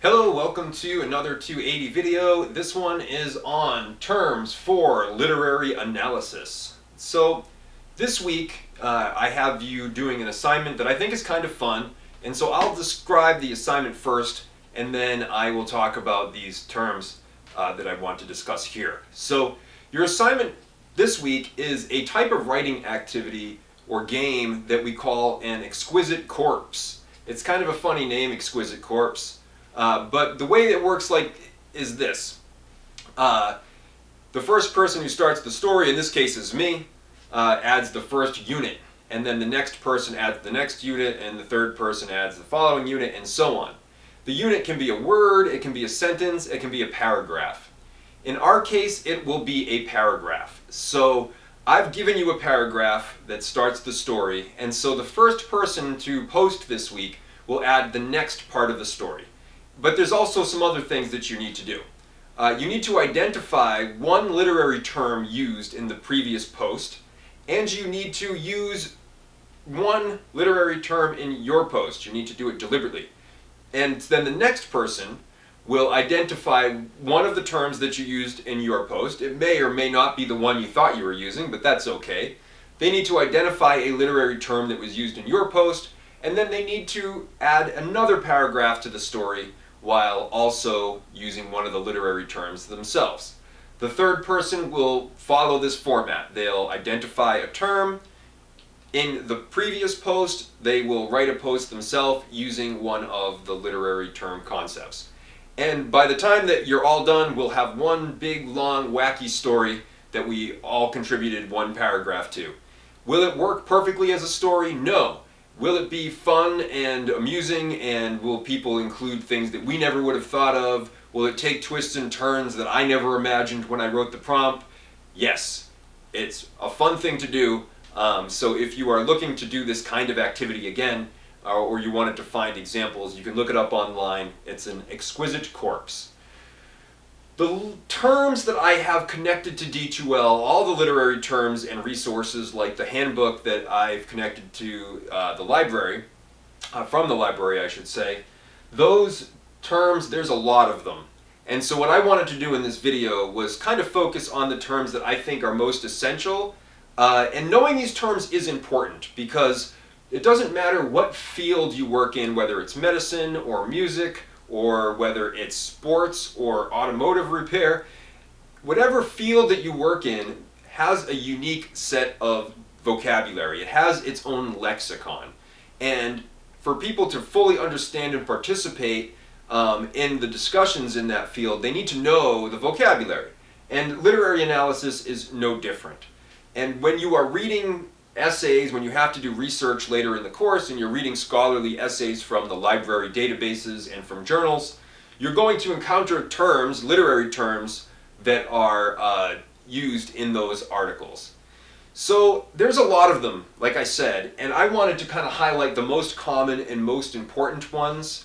Hello, welcome to another 280 video. This one is on terms for literary analysis. So this week I have you doing an assignment that I think is kind of fun, and so I'll describe the assignment first and then I will talk about these terms that I want to discuss here. So your assignment this week is a type of writing activity or game that we call an exquisite corpse. It's kind of a funny name, Exquisite Corpse. But the way it works is this. The first person who starts the story, in this case is me, adds the first unit, and then the next person adds the next unit, and the third person adds the following unit, and so on. The unit can be a word, it can be a sentence, it can be a paragraph. In our case, it will be a paragraph. So I've given you a paragraph that starts the story, and so the first person to post this week will add the next part of the story. But there's also some other things that you need to do. You need to identify one literary term used in the previous post, and you need to use one literary term in your post. You need to do it deliberately. And then the next person will identify one of the terms that you used in your post. It may or may not be the one you thought you were using, but that's okay. They need to identify a literary term that was used in your post, and then they need to add another paragraph to the story while also using one of the literary terms themselves. The third person will follow this format. They'll identify a term. In the previous post, they will write a post themselves using one of the literary term concepts. And by the time that you're all done, we'll have one big, long, wacky story that we all contributed one paragraph to. Will it work perfectly as a story? No. Will it be fun and amusing, and will people include things that we never would have thought of? Will it take twists and turns that I never imagined when I wrote the prompt? Yes, it's a fun thing to do. So if you are looking to do this kind of activity again, or you wanted to find examples, you can look it up online. It's an exquisite corpse. The terms that I have connected to D2L, all the literary terms and resources like the handbook that I've connected to the library, from the library I should say, those terms, there's a lot of them. And so what I wanted to do in this video was kind of focus on the terms that I think are most essential. And knowing these terms is important because it doesn't matter what field you work in, whether it's medicine or music, or whether it's sports or automotive repair, whatever field that you work in has a unique set of vocabulary. It has its own lexicon. And for people to fully understand and participate in the discussions in that field, they need to know the vocabulary. And literary analysis is no different. And when you are reading essays, when you have to do research later in the course and you're reading scholarly essays from the library databases and from journals, you're going to encounter terms, literary terms, that are used in those articles. So there's a lot of them, like I said, and I wanted to kind of highlight the most common and most important ones.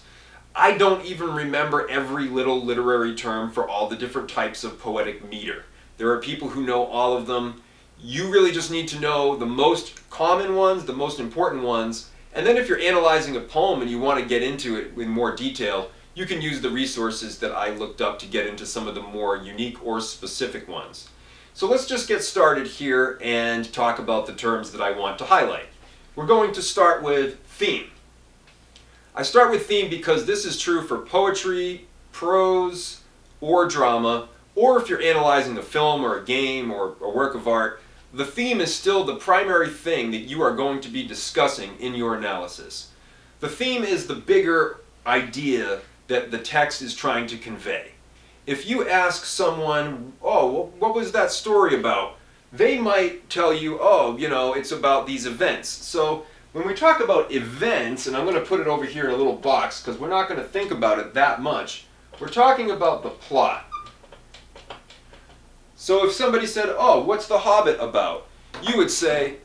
I don't even remember every little literary term for all the different types of poetic meter. There are people who know all of them. You really just need to know the most common ones, the most important ones, and then if you're analyzing a poem and you want to get into it in more detail, you can use the resources that I looked up to get into some of the more unique or specific ones. So let's just get started here and talk about the terms that I want to highlight. We're going to start with theme. I start with theme because this is true for poetry, prose, or drama, or if you're analyzing a film or a game or a work of art. The theme is still the primary thing that you are going to be discussing in your analysis. The theme is the bigger idea that the text is trying to convey. If you ask someone, oh, what was that story about? They might tell you, oh, it's about these events. So when we talk about events, and I'm going to put it over here in a little box because we're not going to think about it that much, we're talking about the plot. So if somebody said, oh, what's The Hobbit about? You would say,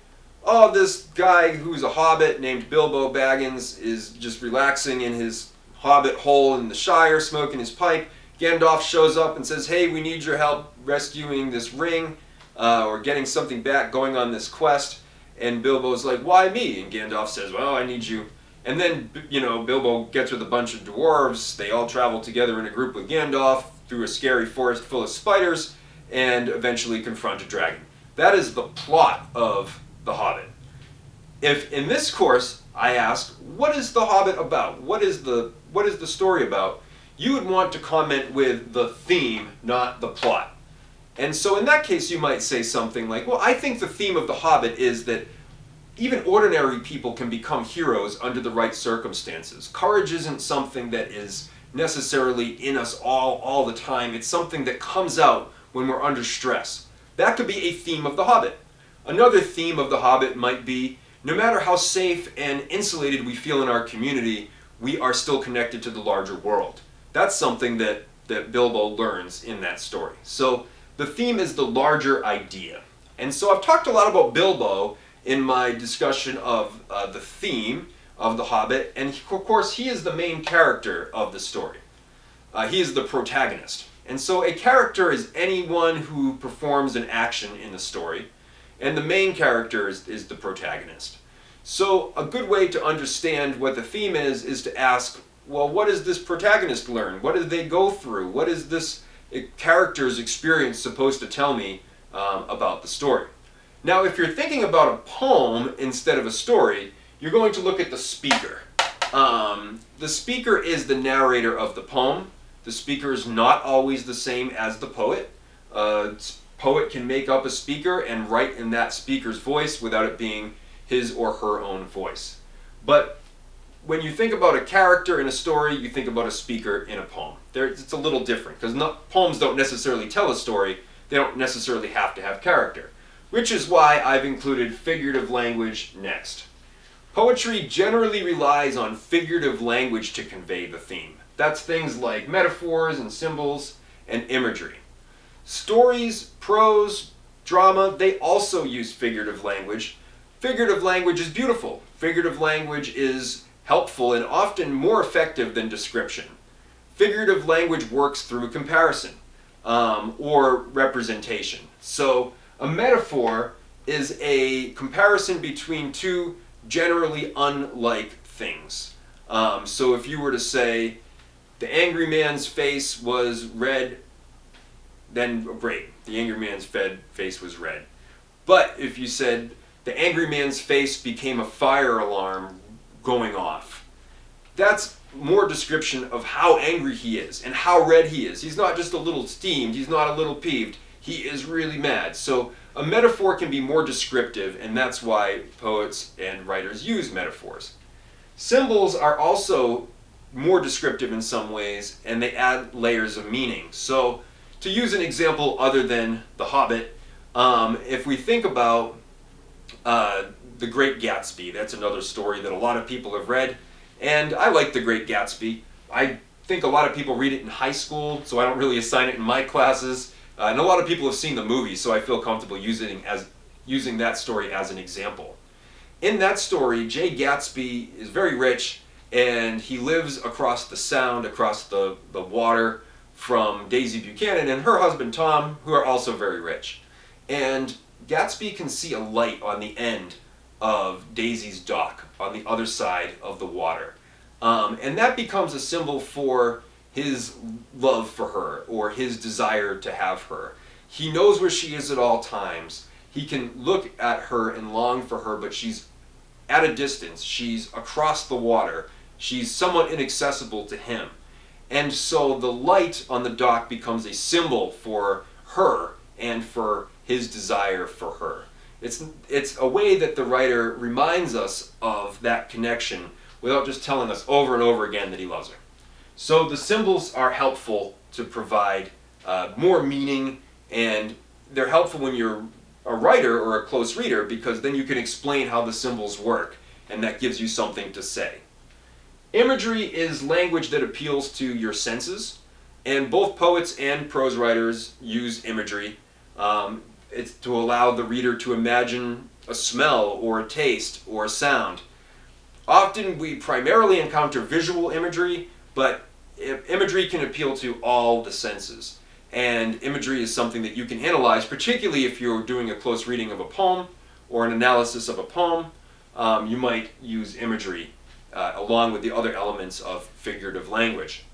oh, this guy who's a hobbit named Bilbo Baggins is just relaxing in his hobbit hole in the Shire, smoking his pipe. Gandalf shows up and says, hey, we need your help rescuing this ring or getting something back, going on this quest. And Bilbo's like, why me? And Gandalf says, well, I need you. And then, Bilbo gets with a bunch of dwarves. They all travel together in a group with Gandalf through a scary forest full of spiders and eventually confront a dragon. That is the plot of The Hobbit. If in this course I ask, what is The Hobbit about? What is the story about? You would want to comment with the theme, not the plot. And so in that case you might say something like, well, I think the theme of The Hobbit is that even ordinary people can become heroes under the right circumstances. Courage isn't something that is necessarily in us all the time. It's something that comes out when we're under stress. That could be a theme of The Hobbit. Another theme of The Hobbit might be, no matter how safe and insulated we feel in our community, we are still connected to the larger world. That's something that Bilbo learns in that story. So the theme is the larger idea. And so I've talked a lot about Bilbo in my discussion of the theme of The Hobbit, and of course he is the main character of the story. He is the protagonist. And so a character is anyone who performs an action in the story, and the main character is the protagonist. So a good way to understand what the theme is to ask, well, what does this protagonist learn? What did they go through? What is this character's experience supposed to tell me about the story? Now, if you're thinking about a poem instead of a story, you're going to look at the speaker. The speaker is the narrator of the poem. The speaker is not always the same as the poet. Poet can make up a speaker and write in that speaker's voice without it being his or her own voice. But when you think about a character in a story, you think about a speaker in a poem. It's a little different, because poems don't necessarily tell a story. They don't necessarily have to have character, which is why I've included figurative language next. Poetry generally relies on figurative language to convey the theme. That's things like metaphors and symbols and imagery. Stories, prose, drama, they also use figurative language. Figurative language is beautiful. Figurative language is helpful and often more effective than description. Figurative language works through comparison or representation. So a metaphor is a comparison between two generally unlike things. So if you were to say, the angry man's face was red, then great, the angry man's face was red. But if you said, the angry man's face became a fire alarm going off, that's more description of how angry he is and how red he is. He's not just a little steamed, he's not a little peeved, he is really mad. So a metaphor can be more descriptive, and that's why poets and writers use metaphors. Symbols are also more descriptive in some ways, and they add layers of meaning. So to use an example other than The Hobbit, if we think about The Great Gatsby, that's another story that a lot of people have read, and I like The Great Gatsby. I think a lot of people read it in high school, so I don't really assign it in my classes. And a lot of people have seen the movie, so I feel comfortable using that story as an example. In that story, Jay Gatsby is very rich, and he lives across the Sound, across the water from Daisy Buchanan and her husband Tom, who are also very rich. And Gatsby can see a light on the end of Daisy's dock on the other side of the water. And that becomes a symbol for his love for her, or his desire to have her. He knows where she is at all times. He can look at her and long for her, but she's at a distance. She's across the water. She's somewhat inaccessible to him. And so the light on the dock becomes a symbol for her and for his desire for her. It's a way that the writer reminds us of that connection without just telling us over and over again that he loves her. So the symbols are helpful to provide more meaning, and they're helpful when you're a writer or a close reader, because then you can explain how the symbols work, and that gives you something to say. Imagery is language that appeals to your senses, and both poets and prose writers use imagery. It's to allow the reader to imagine a smell or a taste or a sound. Often we primarily encounter visual imagery, but imagery can appeal to all the senses. And imagery is something that you can analyze, particularly if you're doing a close reading of a poem or an analysis of a poem, you might use imagery along with the other elements of figurative language.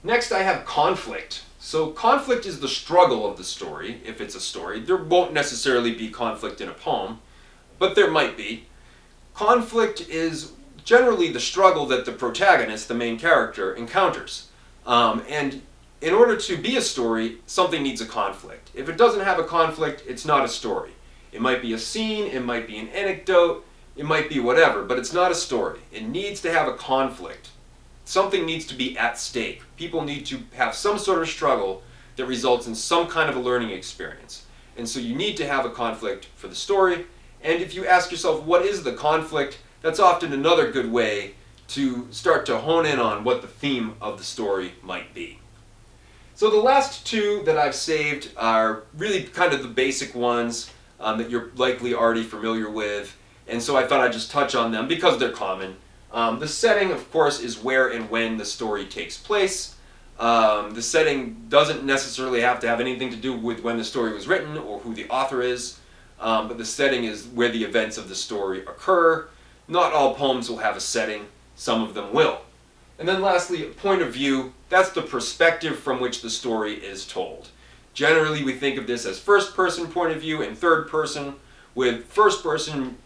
Next, I have conflict. So conflict is the struggle of the story, if it's a story. There won't necessarily be conflict in a poem, but there might be. Conflict is generally the struggle that the protagonist, the main character, encounters. And in order to be a story, something needs a conflict. If it doesn't have a conflict, it's not a story. It might be a scene, it might be an anecdote, it might be whatever, but it's not a story. It needs to have a conflict. Something needs to be at stake. People need to have some sort of struggle that results in some kind of a learning experience. And so you need to have a conflict for the story. And if you ask yourself, what is the conflict? That's often another good way to start to hone in on what the theme of the story might be. So the last two that I've saved are really kind of the basic ones that you're likely already familiar with. And so I thought I'd just touch on them because they're common. The setting, of course, is where and when the story takes place. The setting doesn't necessarily have to have anything to do with when the story was written or who the author is, but the setting is where the events of the story occur. Not all poems will have a setting, some of them will. And then lastly, point of view, that's the perspective from which the story is told. Generally, we think of this as first-person point of view and third-person, with first-person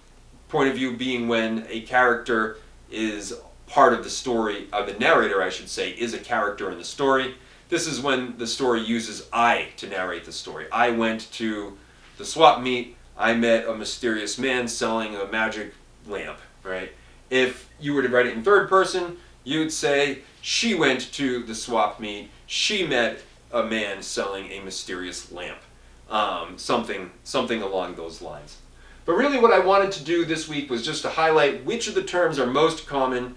point of view being when a character is part of the story, the narrator, I should say, is a character in the story. This is when the story uses I to narrate the story. I went to the swap meet, I met a mysterious man selling a magic lamp, right? If you were to write it in third person, you'd say, she went to the swap meet, she met a man selling a mysterious lamp. Something along those lines. But really what I wanted to do this week was just to highlight which of the terms are most common,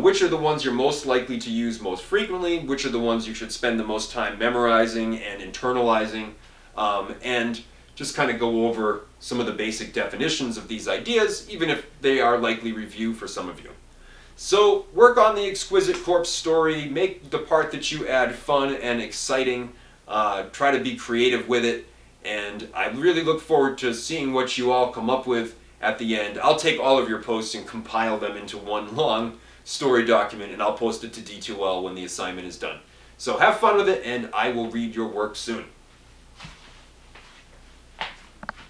which are the ones you're most likely to use most frequently, which are the ones you should spend the most time memorizing and internalizing, and just kind of go over some of the basic definitions of these ideas, even if they are likely review for some of you. So work on the Exquisite Corpse story, make the part that you add fun and exciting, try to be creative with it, and I really look forward to seeing what you all come up with at the end. I'll take all of your posts and compile them into one long story document, and I'll post it to D2L when the assignment is done. So have fun with it, and I will read your work soon.